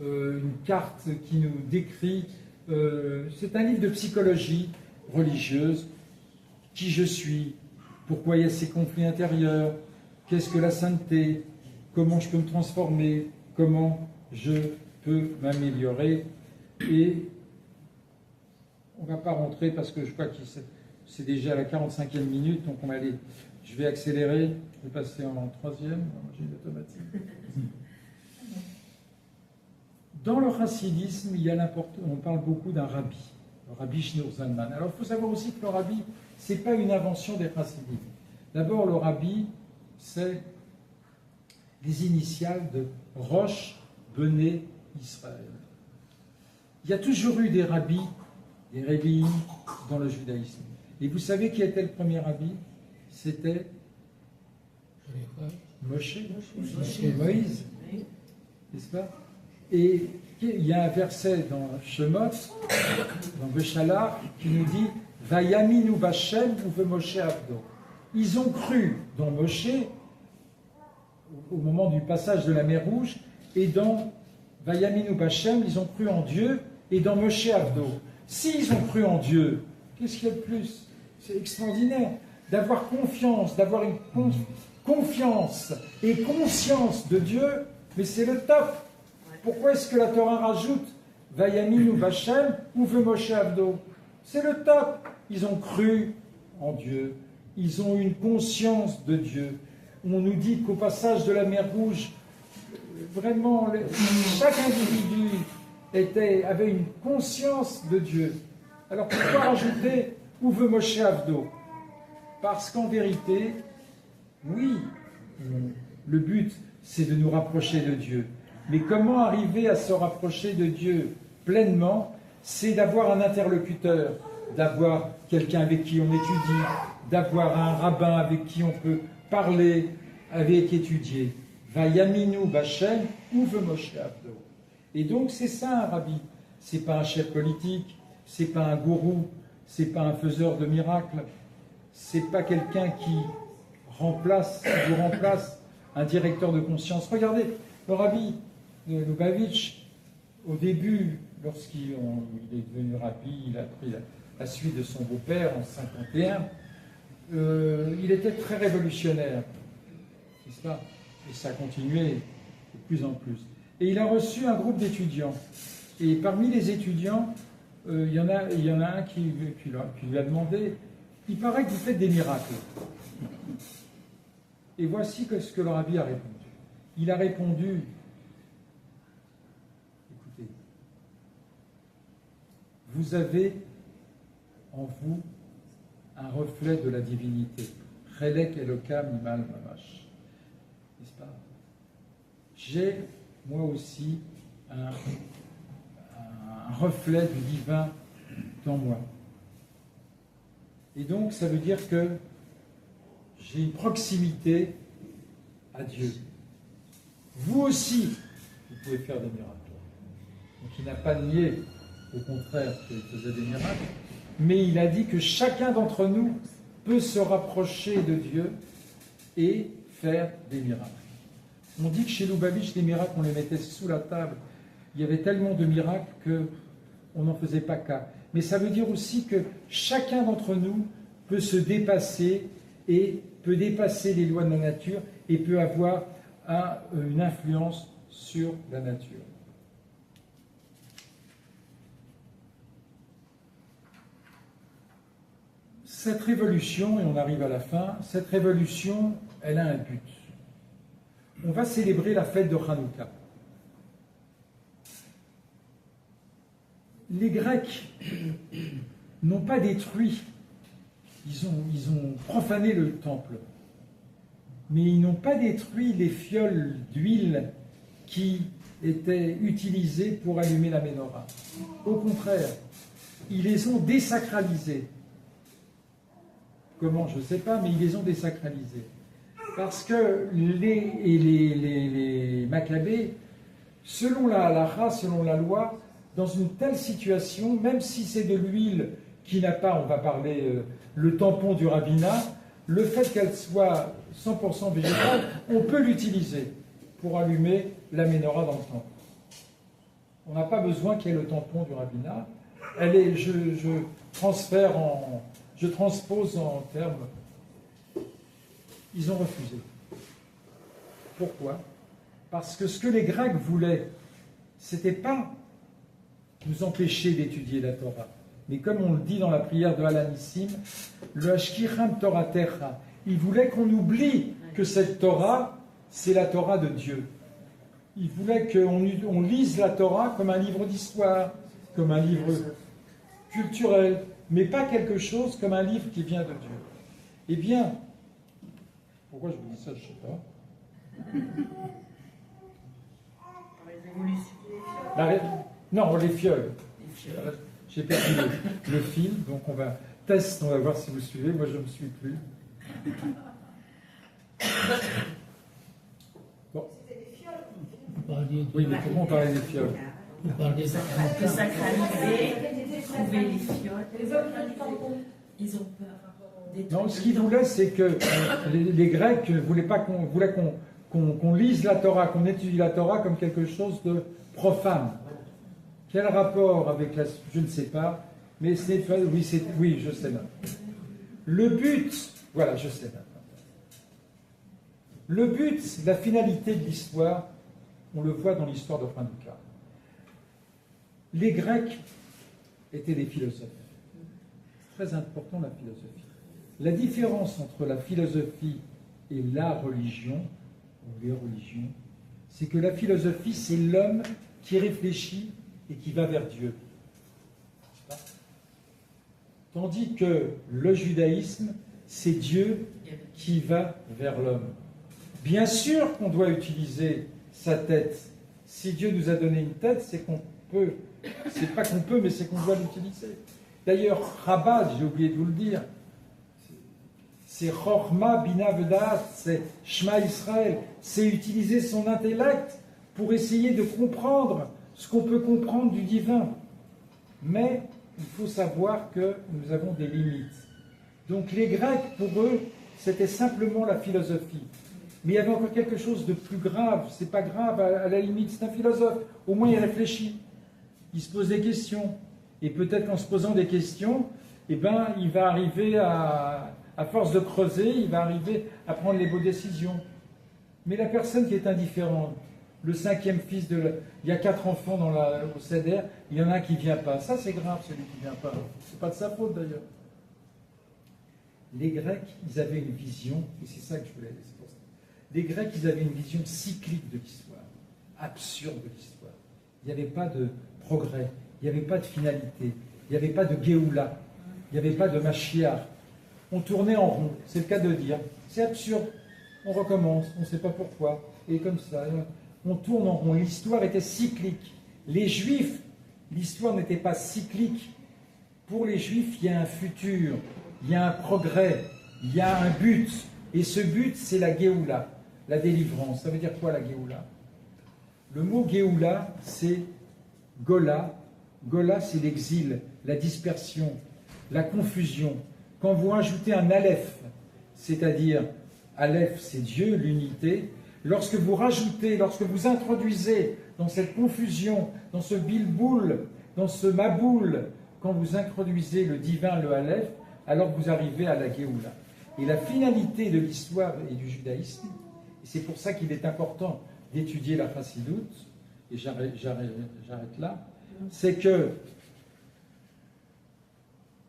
une carte qui nous décrit, c'est un livre de psychologie religieuse, qui je suis, pourquoi il y a ces conflits intérieurs, qu'est-ce que la sainteté, comment je peux me transformer, comment je peux m'améliorer. Et on ne va pas rentrer parce que je crois que c'est déjà la 45e minute, donc je vais accélérer, je vais passer en troisième, j'ai une automatique. Dans le chassidisme, on parle beaucoup d'un rabbi, le Rabbi Shneur Zalman. Alors il faut savoir aussi que le rabbi, ce n'est pas une invention des chassidim. D'abord, le rabbi, c'est les initiales de Rosh Bené Israël. Il y a toujours eu des rabbis, des rabbis dans le judaïsme. Et vous savez qui était le premier rabbi? C'était Moshe, Moïse, n'est-ce pas? Et il y a un verset dans Shemot, dans Beshalach, qui nous dit Vayaminu Bashem ou Moshe Avdo. Ils ont cru dans Moshe au moment du passage de la mer Rouge, et dans Vayaminu Bashem, ils ont cru en Dieu, et dans Moshe Avdo. S'ils ont cru en Dieu, qu'est-ce qu'il y a de plus? C'est extraordinaire d'avoir confiance, d'avoir une confiance et conscience de Dieu, mais c'est le top. Pourquoi est-ce que la Torah rajoute Vayaminu Bashem ou Moshe Avdo? C'est le top. Ils ont cru en Dieu, ils ont une conscience de Dieu. On nous dit qu'au passage de la mer Rouge, vraiment, chaque individu avait une conscience de Dieu. Alors pourquoi rajouter où veut Moshe Avdo? Parce qu'en vérité, oui, le but, c'est de nous rapprocher de Dieu. Mais comment arriver à se rapprocher de Dieu pleinement? C'est d'avoir un interlocuteur, d'avoir quelqu'un avec qui on étudie, d'avoir un rabbin avec qui on peut parler, avec étudier. Vayaminu Bashem ou Moshe Avdo. Et donc c'est ça un rabbi. C'est pas un chef politique, c'est pas un gourou, c'est pas un faiseur de miracles, c'est pas quelqu'un qui vous remplace un directeur de conscience. Regardez, le rabbi Lubavitch, au début, lorsqu'il est devenu rabbi, il a pris la suite de son beau-père en 51, il était très révolutionnaire, n'est-ce pas? Et ça a continué de plus en plus. Et il a reçu un groupe d'étudiants. Et parmi les étudiants, il y en a un qui lui a demandé, il paraît que vous faites des miracles. Et voici ce que le rabbi a répondu. Il a répondu, écoutez, vous avez en vous un reflet de la divinité. Chelek Elokam Imal Mamash. N'est-ce pas? J'ai, moi aussi, un reflet du divin dans moi. Et donc, ça veut dire que j'ai une proximité à Dieu. Vous aussi, vous pouvez faire des miracles. Donc, il n'a pas nié, au contraire, qu'il faisait des miracles, mais il a dit que chacun d'entre nous peut se rapprocher de Dieu et faire des miracles. On dit que chez Lubavitch, les miracles, on les mettait sous la table. Il y avait tellement de miracles qu'on n'en faisait pas cas. Mais ça veut dire aussi que chacun d'entre nous peut se dépasser et peut dépasser les lois de la nature et peut avoir une influence sur la nature. Cette révolution, et on arrive à la fin, cette révolution, elle a un but. On va célébrer la fête de Hanouka. Les Grecs n'ont pas détruit, ils ont profané le temple, mais ils n'ont pas détruit les fioles d'huile qui étaient utilisées pour allumer la menorah. Au contraire, ils les ont désacralisées. Comment, je ne sais pas, mais ils les ont désacralisées. Parce que les Maccabées, selon la halakha, selon la loi, dans une telle situation, même si c'est de l'huile qui n'a pas, on va parler, le tampon du rabbinat, le fait qu'elle soit 100% végétale, on peut l'utiliser pour allumer la menorah dans le temple. On n'a pas besoin qu'il y ait le tampon du rabbinat. Je transpose en termes. Ils ont refusé. Pourquoi? Parce que ce que les Grecs voulaient, c'était pas nous empêcher d'étudier la Torah. Mais comme on le dit dans la prière de Al-Anissim, le Hashkicham Torah Techa, ils voulaient qu'on oublie que cette Torah, c'est la Torah de Dieu. Ils voulaient qu'on lise la Torah comme un livre d'histoire, comme un livre culturel, mais pas quelque chose comme un livre qui vient de Dieu. Eh bien, pourquoi je vous dis ça, je ne sais pas. Non, les fioles. J'ai perdu le fil, donc on va voir si vous suivez. Moi, je ne me suis plus. Bon. Oui, mais comment on parlait des fioles? Vous parlez de sacraliser, trouver les fioles. Ils ont peur. Non, ce qu'ils voulaient, c'est que les Grecs voulaient qu'on lise la Torah, qu'on étudie la Torah comme quelque chose de profane. Quel rapport avec la... Je ne sais pas, mais c'est... Oui, je sais maintenant. Le but... Voilà, je sais maintenant. Le but, la finalité de l'histoire, on le voit dans l'histoire de Hanouka. Les Grecs étaient des philosophes. C'est très important, la philosophie. La différence entre la philosophie et la religion, ou les religions, c'est que la philosophie, c'est l'homme qui réfléchit et qui va vers Dieu. Tandis que le judaïsme, c'est Dieu qui va vers l'homme. Bien sûr qu'on doit utiliser sa tête. Si Dieu nous a donné une tête, c'est qu'on peut. C'est pas qu'on peut, mais c'est qu'on doit l'utiliser. D'ailleurs, Chabad, j'ai oublié de vous le dire, c'est Chorma Bina Vedat, c'est Shema Israël, c'est utiliser son intellect pour essayer de comprendre ce qu'on peut comprendre du divin. Mais il faut savoir que nous avons des limites. Donc les Grecs, pour eux, c'était simplement la philosophie. Mais il y avait encore quelque chose de plus grave. C'est pas grave, à la limite, c'est un philosophe. Au moins, il réfléchit. Il se pose des questions. Et peut-être qu'en se posant des questions, eh ben, il va arriver à force de creuser, il va arriver à prendre les bonnes décisions. Mais la personne qui est indifférente, le cinquième fils il y a 4 enfants au Seder, il y en a un qui ne vient pas. Ça, c'est grave, celui qui ne vient pas. C'est pas de sa faute, d'ailleurs. Les Grecs, ils avaient une vision, et c'est ça que je voulais laisser. Les Grecs, ils avaient une vision cyclique de l'histoire, absurde de l'histoire. Il n'y avait pas de progrès, il n'y avait pas de finalité, il n'y avait pas de Géoula, il n'y avait pas de Mashiach. On tournait en rond, c'est le cas de dire. C'est absurde, on recommence, on ne sait pas pourquoi, et comme ça, on tourne en rond. L'histoire était cyclique. Les Juifs, l'histoire n'était pas cyclique. Pour les Juifs, il y a un futur, il y a un progrès, il y a un but, et ce but, c'est la Géoula. La délivrance. Ça veut dire quoi la Géoula? Le mot Géoula, c'est Gola. Gola, c'est l'exil, la dispersion, la confusion. Quand vous ajoutez un Aleph, c'est-à-dire Aleph, c'est Dieu, l'unité, lorsque vous introduisez dans cette confusion, dans ce bilboul, dans ce maboul, quand vous introduisez le divin, le Aleph, alors vous arrivez à la Géoula. Et la finalité de l'histoire et du judaïsme, et c'est pour ça qu'il est important d'étudier la Chassidoute, et j'arrête là, c'est que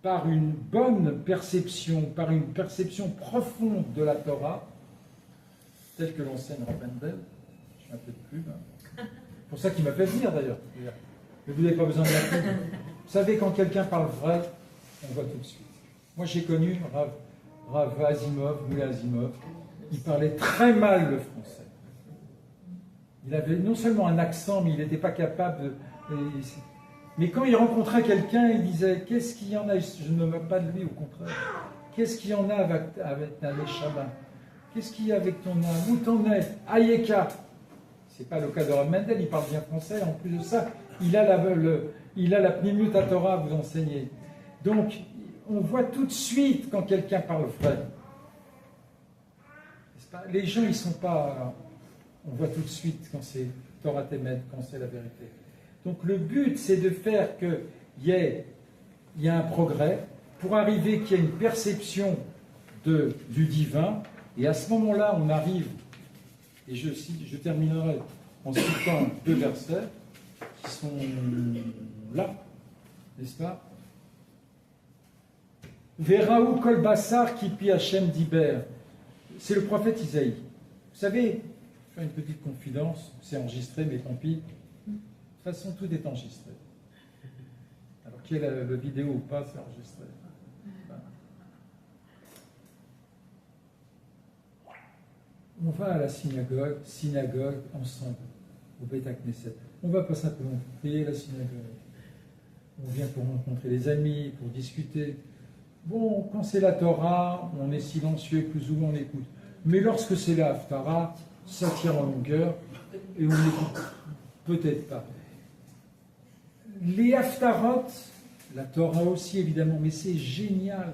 par une bonne perception, par une perception profonde de la Torah, telle que l'enseigne Rapendel, je fais un peu de pub, c'est pour ça qu'il m'a fait venir d'ailleurs, mais vous n'avez pas besoin de la pub. Vous savez, quand quelqu'un parle vrai, on voit tout de suite. Moi j'ai connu Rav Asimov, Moulay Asimov, il parlait très mal le français. Il avait non seulement un accent, mais il n'était pas capable de... Mais quand il rencontrait quelqu'un, il disait « Qu'est-ce qu'il y en a ?» Je ne me moque pas de lui, au contraire. « Qu'est-ce qu'il y en a avec un Shabbat ?» Qu'est-ce qu'il y a avec ton âme? Où t'en es? Ayeka. C'est pas le cas de Rav Mendel, il parle bien français. En plus de ça, il a la Pnimut Torah à vous enseigner. Donc, on voit tout de suite quand quelqu'un parle vrai. Les gens, ils sont pas... On voit tout de suite quand c'est Torah Temet, quand c'est la vérité. Donc le but, c'est de faire qu'il y ait un progrès, pour arriver qu'il y ait une perception du divin, et à ce moment-là, on arrive, et je terminerai en citant 2 versets qui sont là, n'est-ce pas? Veraou kol basar ki pi Hashem diber. C'est le prophète Isaïe. Vous savez, je vais faire une petite confidence, c'est enregistré, mais tant pis. De toute façon, tout est enregistré. Alors qu'il y ait la vidéo ou pas, c'est enregistré. Voilà. On va à la synagogue ensemble, au Beit Knesset. On ne va pas simplement prier à la synagogue. On vient pour rencontrer les amis, pour discuter. Bon, quand c'est la Torah, on est silencieux, plus ou moins on écoute. Mais lorsque c'est la Haftara, ça tire en longueur et on n'écoute peut-être pas. Les Haftarot, la Torah aussi évidemment, mais c'est génial.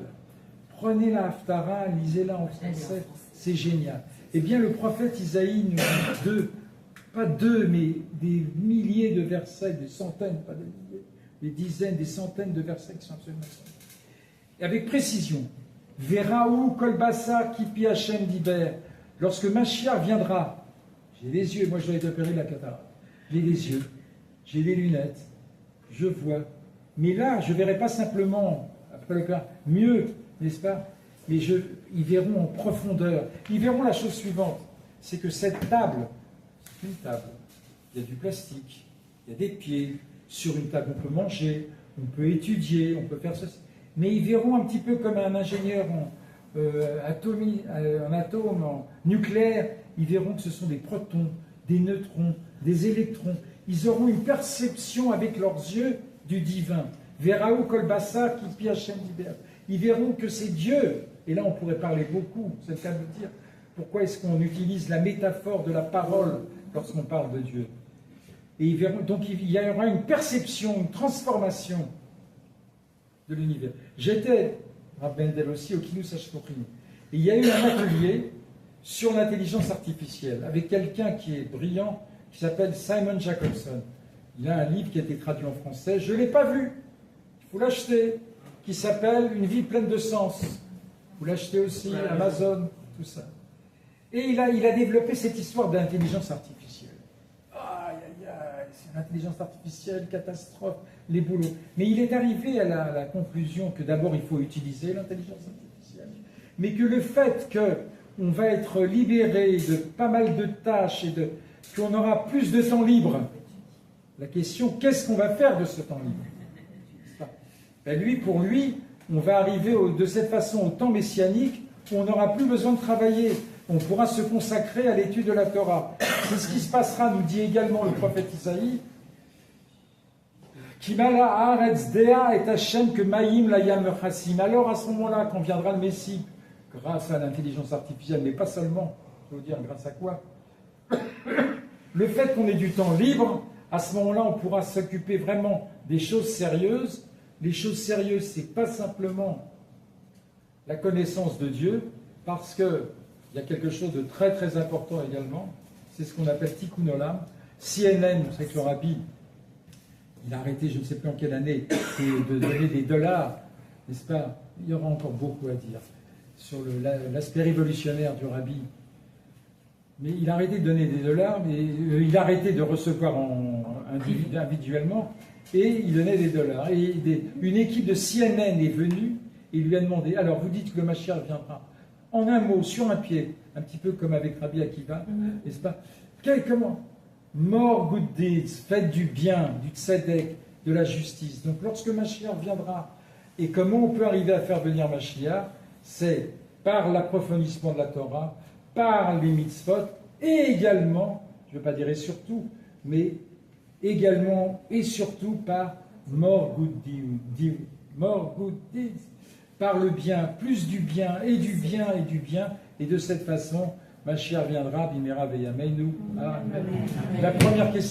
Prenez la Haftara, lisez-la en français, c'est génial. Eh bien, le prophète Isaïe nous dit pas deux, mais des milliers de versets, des centaines, pas des milliers, des dizaines, des centaines de versets qui sont absolument simples. Et avec précision, Veraou kolbasa kipi Hashem diber. Lorsque Mashiach viendra, j'ai les yeux, moi je dois être opéré de la cataracte, j'ai les yeux, j'ai les lunettes, je vois. Mais là, je ne verrai pas simplement, après le cas, mieux, n'est-ce pas? Mais ils verront en profondeur. Ils verront la chose suivante, c'est que cette table, c'est une table. Il y a du plastique, il y a des pieds. Sur une table, on peut manger, on peut étudier, on peut faire ceci. Mais ils verront un petit peu comme un ingénieur en atome, en nucléaire, ils verront que ce sont des protons, des neutrons, des électrons. Ils auront une perception avec leurs yeux du divin. Veraou kolbasa kipi Hashem diber. Ils verront que c'est Dieu. Et là, on pourrait parler beaucoup, c'est le cas de dire. Pourquoi est-ce qu'on utilise la métaphore de la parole lorsqu'on parle de Dieu? Et ils verront, donc il y aura une perception, une transformation de l'univers. J'étais, Rav Mendel aussi, au Kinus HaShkorim. Et il y a eu un atelier sur l'intelligence artificielle avec quelqu'un qui est brillant, qui s'appelle Simon Jacobson. Il a un livre qui a été traduit en français, je ne l'ai pas vu, il faut l'acheter, qui s'appelle Une vie pleine de sens. Vous l'achetez aussi, Amazon, tout ça. Et il a développé cette histoire d'intelligence artificielle. Aïe, aïe, aïe, c'est l'intelligence artificielle, catastrophe, les boulots. Mais il est arrivé à la conclusion que d'abord il faut utiliser l'intelligence artificielle, mais que le fait qu'on va être libéré de pas mal de tâches et qu'on aura plus de temps libre, la question, qu'est-ce qu'on va faire de ce temps libre? Ben pour lui, on va arriver de cette façon au temps messianique où on n'aura plus besoin de travailler. On pourra se consacrer à l'étude de la Torah. C'est ce qui se passera, nous dit également le prophète Isaïe. Kimala haaretz dea et Hashem que maïm layam chassim. Alors à ce moment-là, quand viendra le Messie, grâce à l'intelligence artificielle, mais pas seulement, je veux dire grâce à quoi? Le fait qu'on ait du temps libre, à ce moment-là, on pourra s'occuper vraiment des choses sérieuses. Les choses sérieuses, c'est pas simplement la connaissance de Dieu, parce qu'il y a quelque chose de très très important également, c'est ce qu'on appelle Tikkun Olam. CNN, vous savez que le rabbi, il a arrêté, je ne sais plus en quelle année, de donner des dollars, n'est-ce pas? Il y aura encore beaucoup à dire sur l'aspect révolutionnaire du rabbi. Mais il a arrêté de donner des dollars, mais il a arrêté de recevoir individuellement, et il donnait des dollars. Et une équipe de CNN est venue et lui a demandé, alors vous dites que le Mashiach viendra. En un mot, sur un pied, un petit peu comme avec Rabbi Akiva, n'est-ce pas? Comment? More good deeds, faites du bien, du tzedek, de la justice. Donc lorsque Mashiach viendra, et comment on peut arriver à faire venir Mashiach? C'est par l'approfondissement de la Torah, par les mitzvot, et également, je ne veux pas dire et surtout, mais également et surtout par more good deeds, par le bien, plus du bien, et du bien, et du bien, et de cette façon, Mashiach viendra, Bimera Veyameinu. Amen. La première question